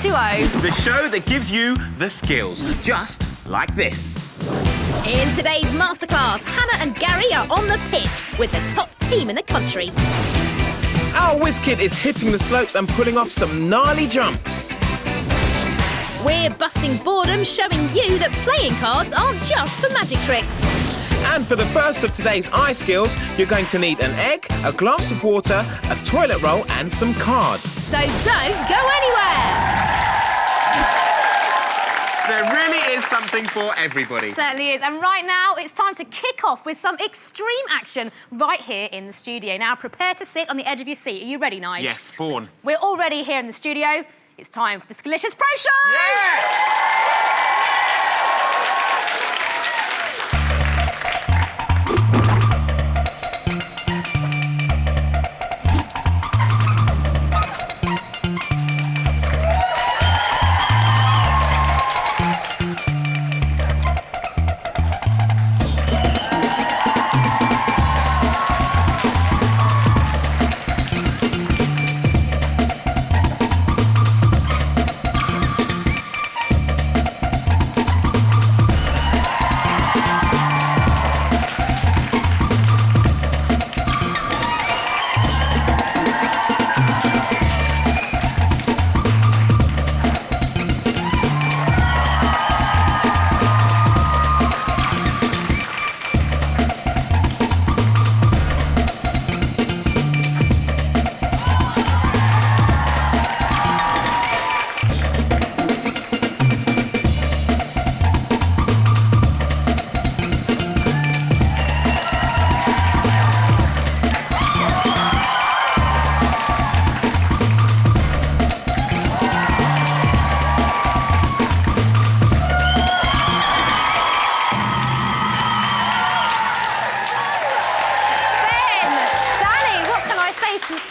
H2O. The show that gives you the skills, just like this. In today's masterclass, Hannah and Gary are on the pitch with the top team in the country. Our Whizz Kid is hitting the slopes and pulling off some gnarly jumps. We're busting boredom, showing you that playing cards aren't just for magic tricks. And for the first of today's eye skills, you're going to need an egg, a glass of water, a toilet roll and some cards. So don't go anywhere! There really is something for everybody. Certainly is. And right now, it's time to kick off with some extreme action right here in the studio. Now, prepare to sit on the edge of your seat. Are you ready, Nige? Yes, Fawn. We're all ready here in the studio. It's time for the Skillicious Pro Show! Yeah!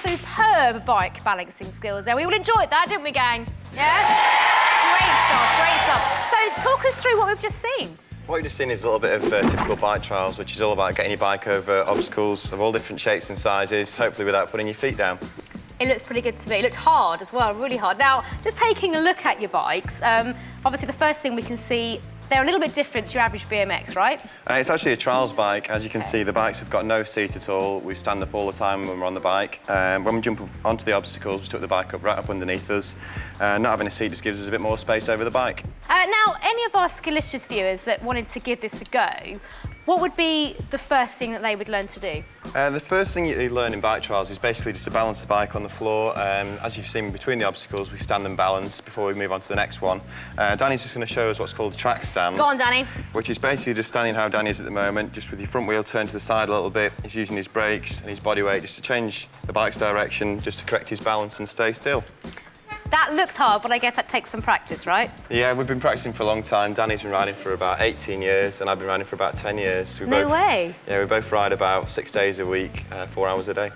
Superb bike balancing skills there. We all enjoyed that, didn't we, gang? Yeah? Great stuff. So talk us through what we've just seen. What you've just seen is a little bit of typical bike trials, which is all about getting your bike over obstacles of all different shapes and sizes, hopefully without putting your feet down. It looks pretty good to me. It looked hard as well, really hard. Now, just taking a look at your bikes, obviously the first thing we can see, they're a little bit different to your average BMX, right? It's actually a trials bike. As you can see, the bikes have got no seat at all. We stand up all the time when we're on the bike. When we jump onto the obstacles, we tuck the bike up right up underneath us. Not having a seat just gives us a bit more space over the bike. Now, any of our Skillicious viewers that wanted to give this a go, what would be the first thing that they would learn to do? The first thing you learn in bike trials is basically just to balance the bike on the floor. As you've seen between the obstacles, we stand and balance before we move on to the next one. Danny's just going to show us what's called a track stand. Go on, Danny. Which is basically just standing how Danny is at the moment, just with your front wheel turned to the side a little bit. He's using his brakes and his body weight just to change the bike's direction, just to correct his balance and stay still. That looks hard, but I guess that takes some practice, right? Yeah, we've been practicing for a long time. Danny's been riding for about 18 years, and I've been riding for about 10 years. No way. Yeah, we both ride about 6 days a week, 4 hours a day.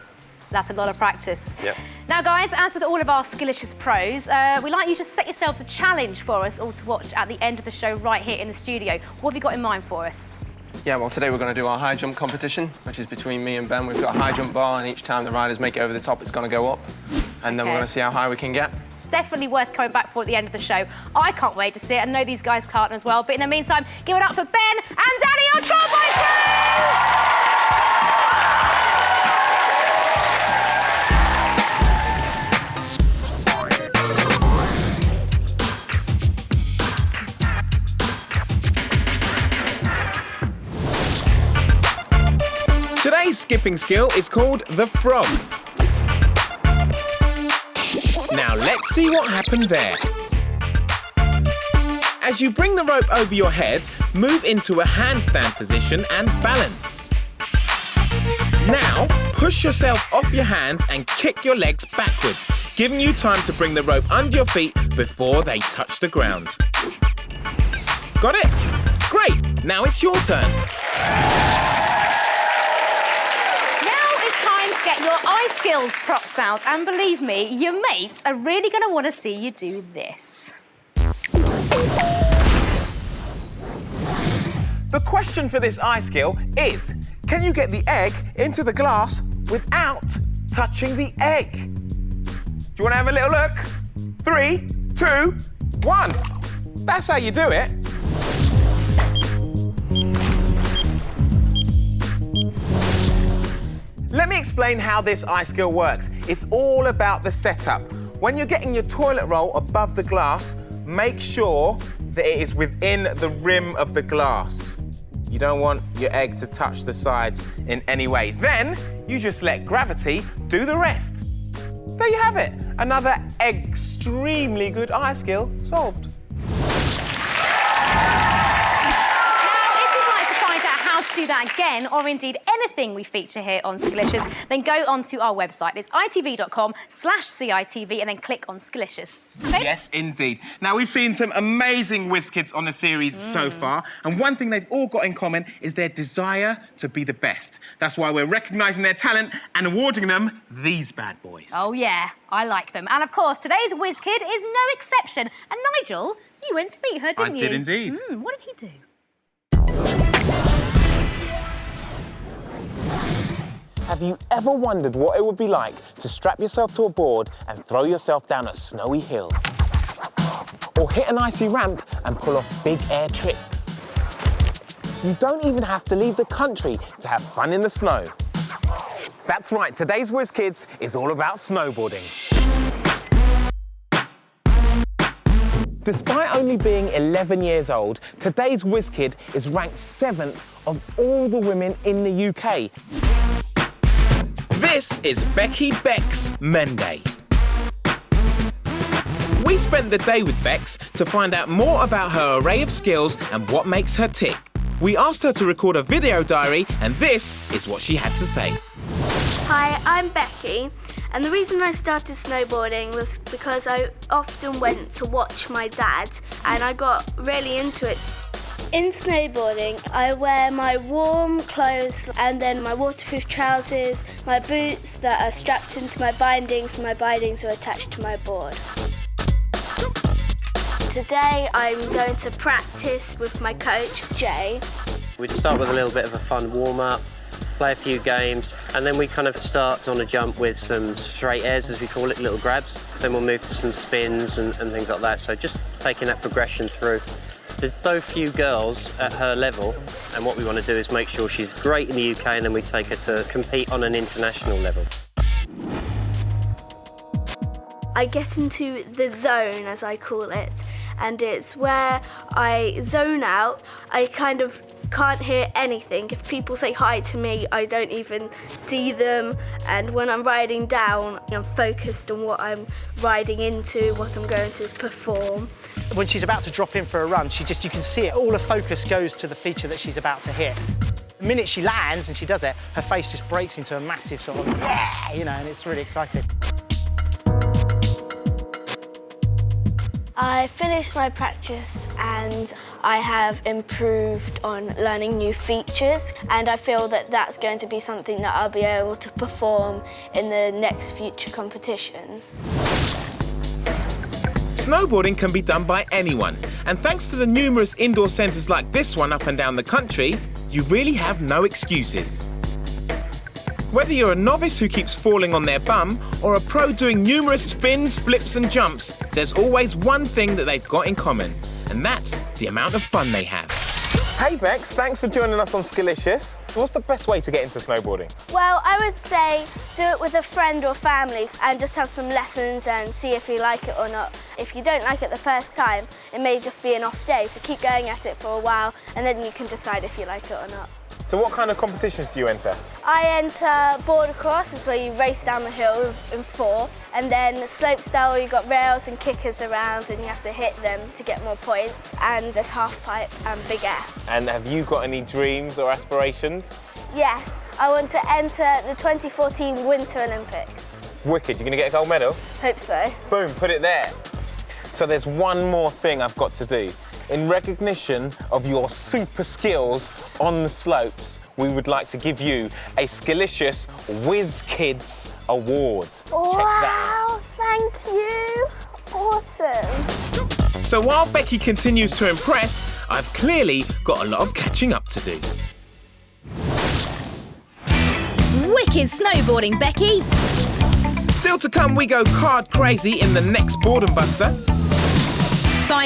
That's a lot of practice. Yep. Now, guys, as with all of our Skillicious pros, we'd like you to set yourselves a challenge for us all to watch at the end of the show right here in the studio. What have you got in mind for us? Yeah, well, today we're going to do our high jump competition, which is between me and Ben. We've got a high jump bar, and each time the riders make it over the top, it's going to go up. And then we're going to see how high we can get. Definitely worth coming back for at the end of the show. I can't wait to see it. I know these guys can't as well. But in the meantime, give it up for Ben and Danny, our Trial Bike crew! Today's skipping skill is called the frog. Now let's see what happened there. As you bring the rope over your head, move into a handstand position and balance. Now, push yourself off your hands and kick your legs backwards, giving you time to bring the rope under your feet before they touch the ground. Got it? Great, now it's your turn. Get your eye skills props out, and believe me, your mates are really going to want to see you do this. The question for this eye skill is, can you get the egg into the glass without touching the egg? Do you want to have a little look? 3, 2, 1. That's how you do it. Let me explain how this ice skill works. It's all about the setup. When you're getting your toilet roll above the glass, make sure that it is within the rim of the glass. You don't want your egg to touch the sides in any way. Then you just let gravity do the rest. There you have it. Another extremely good ice skill solved. How to do that again, or indeed anything we feature here on Skillicious, then go onto our website. It's itv.com/CITV and then click on Skillicious. Okay? Yes, indeed. Now, we've seen some amazing Whizz Kids on the series so far, and one thing they've all got in common is their desire to be the best. That's why we're recognising their talent and awarding them these bad boys. Oh, yeah, I like them. And, of course, today's Whizz Kid is no exception. And, Nigel, you went to meet her, didn't you? I did indeed. What did he do? Have you ever wondered what it would be like to strap yourself to a board and throw yourself down a snowy hill? Or hit an icy ramp and pull off big air tricks? You don't even have to leave the country to have fun in the snow. That's right, today's Whizz Kids is all about snowboarding. Despite only being 11 years old, today's Whizz Kid is ranked 7th of all the women in the UK. This is Becky Bex Mende. We spent the day with Bex to find out more about her array of skills and what makes her tick. We asked her to record a video diary, and this is what she had to say. Hi, I'm Becky, and the reason I started snowboarding was because I often went to watch my dad, and I got really into it. In snowboarding, I wear my warm clothes and then my waterproof trousers, my boots that are strapped into my bindings, and my bindings are attached to my board. Today, I'm going to practice with my coach, Jay. We'd start with a little bit of a fun warm-up, play a few games, and then we kind of start on a jump with some straight airs, as we call it, little grabs. Then we'll move to some spins and things like that. So just taking that progression through. There's so few girls at her level, and what we want to do is make sure she's great in the UK, and then we take her to compete on an international level. I get into the zone, as I call it, and it's where I zone out. I kind of can't hear anything. If people say hi to me, I don't even see them, and when I'm riding down, I'm focused on what I'm riding into, what I'm going to perform. When she's about to drop in for a run, you can see it, all her focus goes to the feature that she's about to hit. The minute she lands and she does it, her face just breaks into a massive sort of, yeah, you know, and it's really exciting. I finished my practice and I have improved on learning new features, and I feel that that's going to be something that I'll be able to perform in the next future competitions. Snowboarding can be done by anyone, and thanks to the numerous indoor centres like this one up and down the country, you really have no excuses. Whether you're a novice who keeps falling on their bum or a pro doing numerous spins, flips and jumps, there's always one thing that they've got in common, and that's the amount of fun they have. Hey Bex, thanks for joining us on Skillicious. What's the best way to get into snowboarding? Well, I would say do it with a friend or family and just have some lessons and see if you like it or not. If you don't like it the first time, it may just be an off day, so keep going at it for a while and then you can decide if you like it or not. So what kind of competitions do you enter? I enter border cross, is where you race down the hill in 4, and then slopestyle where you've got rails and kickers around and you have to hit them to get more points, and there's half pipe and big air. And have you got any dreams or aspirations? Yes, I want to enter the 2014 Winter Olympics. Wicked, you're going to get a gold medal? Hope so. Boom, put it there. So there's one more thing I've got to do. In recognition of your super skills on the slopes, we would like to give you a Skillicious Whizz Kids Award. Wow, Check that out. Thank you. Awesome. So while Becky continues to impress, I've clearly got a lot of catching up to do. Wicked snowboarding, Becky. Still to come, we go card crazy in the next Boredom Buster.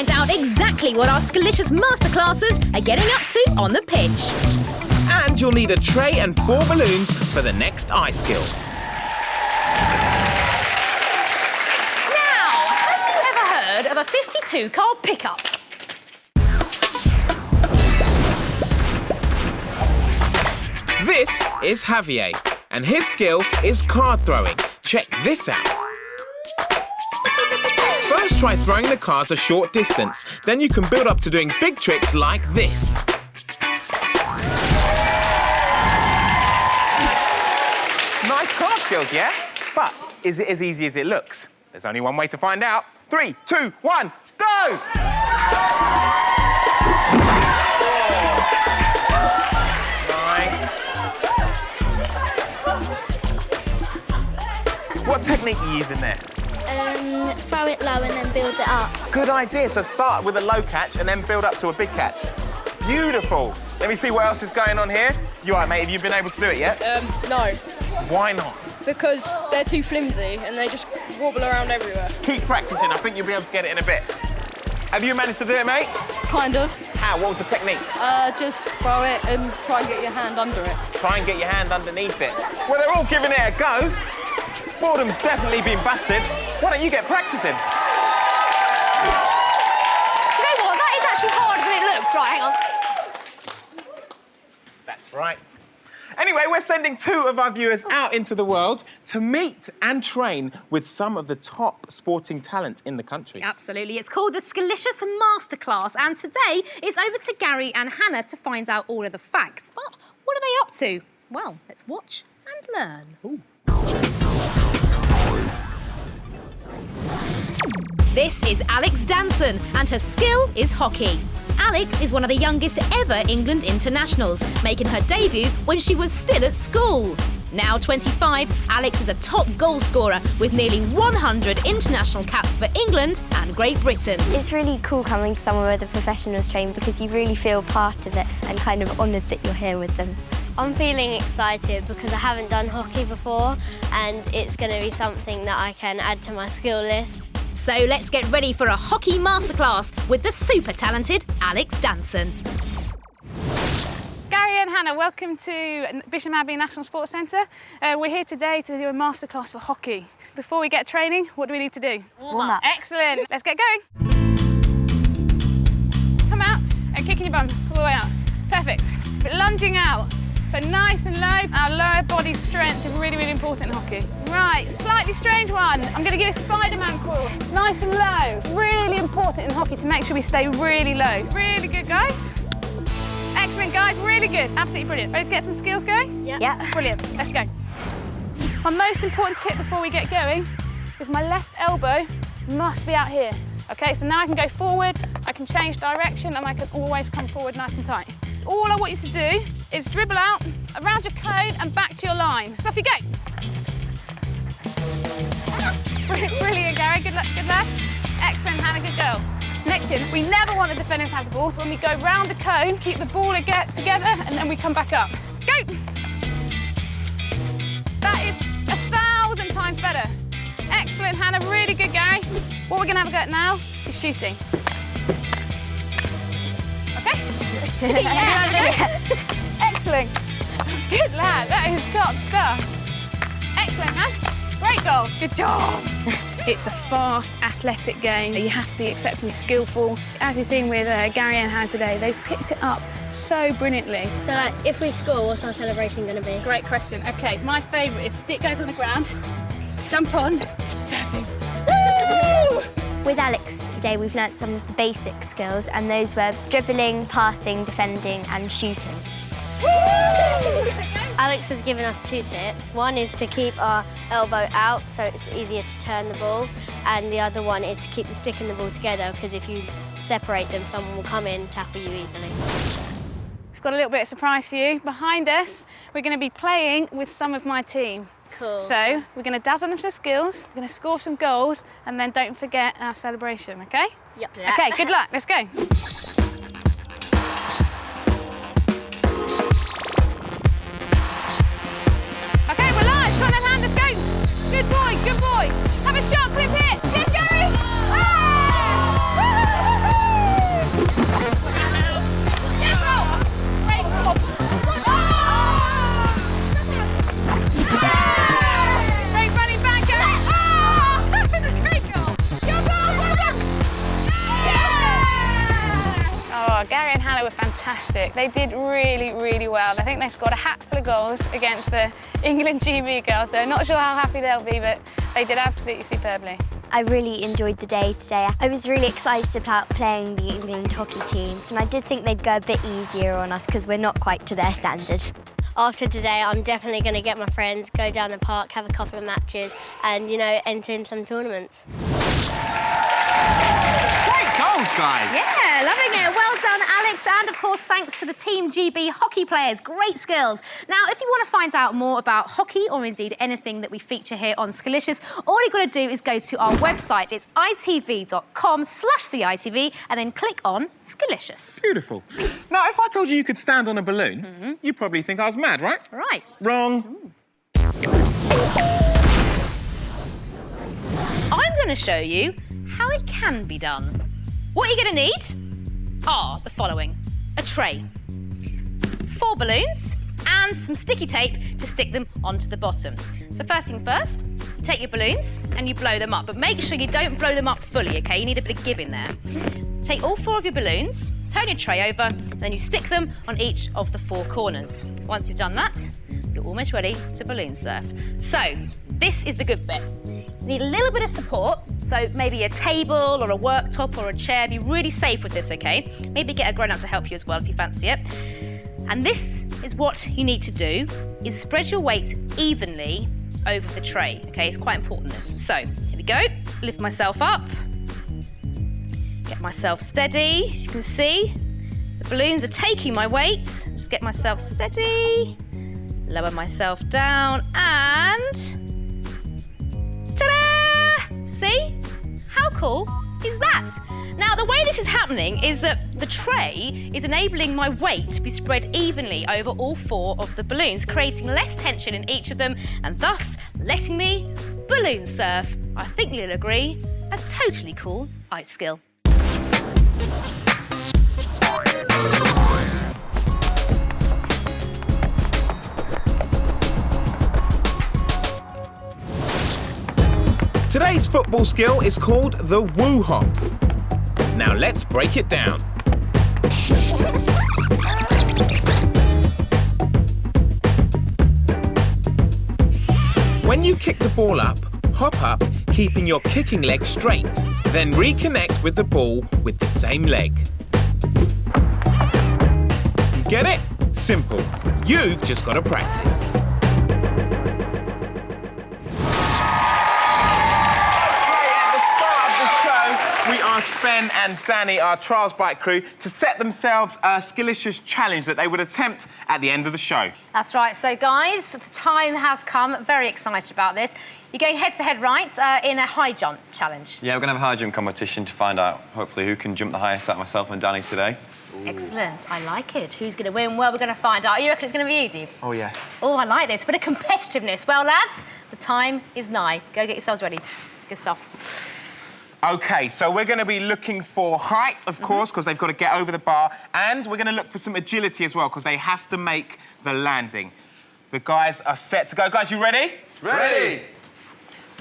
find out exactly what our Skillicious Master Classes are getting up to on the pitch. And you'll need a tray and 4 balloons for the next ice skill. Now, have you ever heard of a 52-car pickup? This is Javier, and his skill is card throwing. Check this out. First, try throwing the cards a short distance. Then you can build up to doing big tricks like this. Nice card skills, yeah? But is it as easy as it looks? There's only one way to find out. 3, 2, 1, go! What technique are you using there? Throw it low and then build it up. Good idea. So start with a low catch and then build up to a big catch. Beautiful. Let me see what else is going on here. You all right, mate? Have you been able to do it yet? No, Why not? because they're too flimsy and they just wobble around everywhere. Keep practicing. I think you'll be able to get it in a bit. Have you managed to do it, mate? Kind of. How? What was the technique? Just throw it and try and get your hand under it. Try and get your hand underneath it. Well, they're all giving it a go. Boredom's definitely been busted. Why don't you get practicing? Do you know what? That is actually harder than it looks. Right, hang on. That's right. Anyway, we're sending 2 of our viewers out into the world to meet and train with some of the top sporting talent in the country. Absolutely. It's called the Skillicious Master Class, and today it's over to Gary and Hannah to find out all of the facts. But what are they up to? Well, let's watch and learn. Ooh. This is Alex Danson, and her skill is hockey. Alex is one of the youngest ever England internationals, making her debut when she was still at school. Now 25, Alex is a top goal scorer with nearly 100 international caps for England and Great Britain. It's really cool coming to somewhere where the professionals train because you really feel part of it and kind of honoured that you're here with them. I'm feeling excited because I haven't done hockey before and it's going to be something that I can add to my skill list. So let's get ready for a hockey masterclass with the super talented Alex Danson. Gary and Hannah, welcome to Bisham Abbey National Sports Centre. We're here today to do a masterclass for hockey. Before we get training, what do we need to do? Warm up. Excellent. Let's get going. Come out and kicking your bums all the way out. Perfect. But lunging out. So nice and low. Our lower body strength is really, really important in hockey. Right, slightly strange one. I'm going to give a Spider-Man course. Nice and low. Really important in hockey to make sure we stay really low. Really good, guys. Excellent, guys. Really good. Absolutely brilliant. Ready to get some skills going? Yeah. Brilliant. Let's go. My most important tip before we get going is my left elbow must be out here. Okay, so now I can go forward, I can change direction, and I can always come forward nice and tight. All I want you to do is dribble out around your cone and back to your line. So off you go. Brilliant, Gary. Good luck. Good luck. Excellent, Hannah. Good girl. Next in, we never want the defender to have the ball, so when we go round the cone, keep the ball together, and then we come back up. Go! That is 1,000 times better. Excellent, Hannah. Really good, Gary. What we're going to have a go at now is shooting. Okay? Yeah. Excellent. Good lad. That is top stuff. Excellent, man. Great goal. Good job. It's a fast, athletic game. You have to be exceptionally skillful. As you've seen with Gary and Hannah today, they've picked it up so brilliantly. So if we score, what's our celebration going to be? Great question. OK, my favourite is stick goes on the ground, jump on, surfing. With Alex today, we've learnt some of the basic skills, and those were dribbling, passing, defending, and shooting. Alex has given us 2 tips. One is to keep our elbow out so it's easier to turn the ball, and the other one is to keep the stick and the ball together because if you separate them, someone will come in and tackle you easily. We've got a little bit of surprise for you. Behind us, we're going to be playing with some of my team. Cool. So we're going to dazzle them some skills, we're going to score some goals, and then don't forget our celebration, OK? Yep. OK, good luck. Let's go. OK, we're live. Come on then, hand. Let's go. Good boy, good boy. Have a shot, clip hit. Hit, Gary. Ah! were fantastic. They did really, really well. I think they scored a hatful of goals against the England GB girls, so not sure how happy they'll be, but they did absolutely superbly. I really enjoyed the day today. I was really excited about playing the England hockey team, and I did think they'd go a bit easier on us because we're not quite to their standard. After today, I'm definitely going to get my friends, go down the park, have a couple of matches, and, you know, enter in some tournaments. Great goals, guys. Yeah, loving it. Well done, Alex. And, of course, thanks to the Team GB hockey players. Great skills. Now, if you want to find out more about hockey or indeed anything that we feature here on Skillicious, all you've got to do is go to our website. It's itv.com/CITV and then click on Skillicious. Beautiful. Now, if I told you you could stand on a balloon, you'd probably think I was mad, right? Right. Wrong. I'm going to show you how it can be done. What you're going to need are the following. A tray, 4 balloons, and some sticky tape to stick them onto the bottom. So first thing first, you take your balloons and you blow them up, but make sure you don't blow them up fully, OK? You need a bit of give in there. Take all 4 of your balloons, turn your tray over, and then you stick them on each of the 4 corners. Once you've done that, you're almost ready to balloon surf. So, this is the good bit. You need a little bit of support, so maybe a table or a worktop or a chair. Be really safe with this, OK? Maybe get a grown-up to help you as well if you fancy it. And this is what you need to do, is spread your weight evenly over the tray, OK? It's quite important, this. So, here we go. Lift myself up. Get myself steady, as you can see. The balloons are taking my weight. Just get myself steady. Lower myself down and... ta-da! See? How cool is that? Now, the way this is happening is that the tray is enabling my weight to be spread evenly over all 4 of the balloons, creating less tension in each of them and thus letting me balloon surf. I think you'll agree, a totally cool ice skill. Today's football skill is called the woo hop. Now let's break it down. When you kick the ball up, hop up, keeping your kicking leg straight. Then reconnect with the ball with the same leg. Get it? Simple. You've just got to practice. We asked Ben and Danny, our Trials Bike crew, to set themselves a Skillicious challenge that they would attempt at the end of the show. That's right. So, guys, the time has come. Very excited about this. You're going head-to-head, right, in a high jump challenge. Yeah, we're going to have a high jump competition to find out, hopefully, who can jump the highest out of myself and Danny today. Ooh. Excellent. I like it. Who's going to win? Well, we're going to find out. You reckon it's going to be you, do you? Oh, yeah. Oh, I like this. Bit of competitiveness. Well, lads, the time is nigh. Go get yourselves ready. Good stuff. OK, so we're going to be looking for height, of course, because they've got to get over the bar, and we're going to look for some agility as well, because they have to make the landing. The guys are set to go. Guys, you ready? Ready!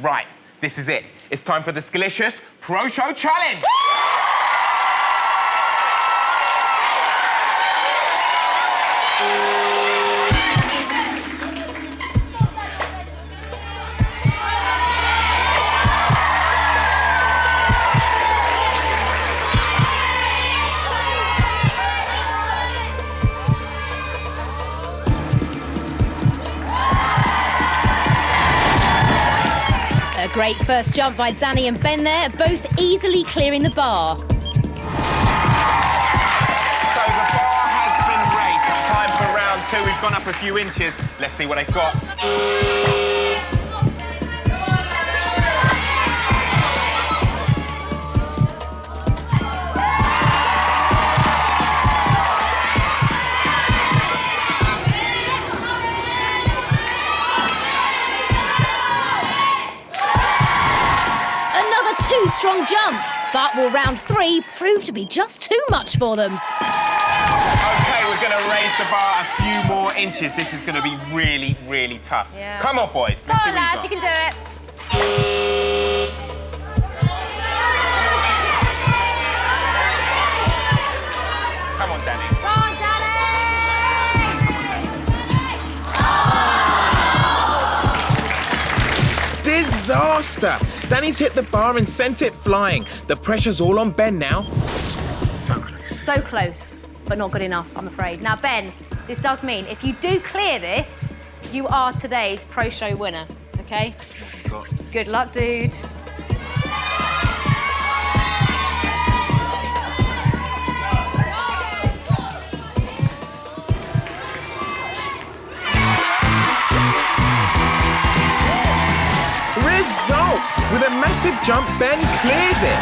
Right, this is it. It's time for the Skillicious Pro Show Challenge! Great first jump by Danny and Ben there, both easily clearing the bar. So the bar has been raised. It's time for round 2. We've gone up a few inches. Let's see what they've got. Strong jumps, but will round 3 prove to be just too much for them? OK, we're going to raise the bar a few more inches. This is going to be really, really tough. Yeah. Come on, boys. Come on, lads, you can do it. Come on, Danny. faster. Danny's hit the bar and sent it flying. The pressure's all on Ben now. So close. So close, but not good enough, I'm afraid. Now, Ben, this does mean if you do clear this, you are today's Pro Show winner, OK? Good luck, dude. Result! With a massive jump, Ben clears it.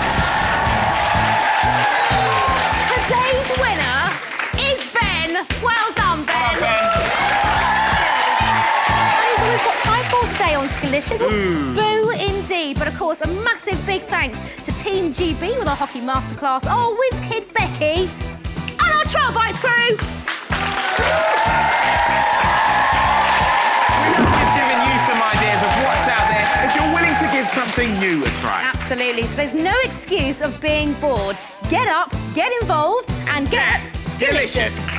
Today's winner is Ben. Well done, Ben. That is all we've got time for today on Skillicious. Boo indeed. But of course, a massive big thanks to Team GB with our Hockey Master Class, our Whizz Kid Becky, and our Trial Bites crew. We've given you some ideas of what's out there if you're willing to give something new a try. Absolutely. So there's no excuse of being bored. Get up, get involved, and get Skillicious.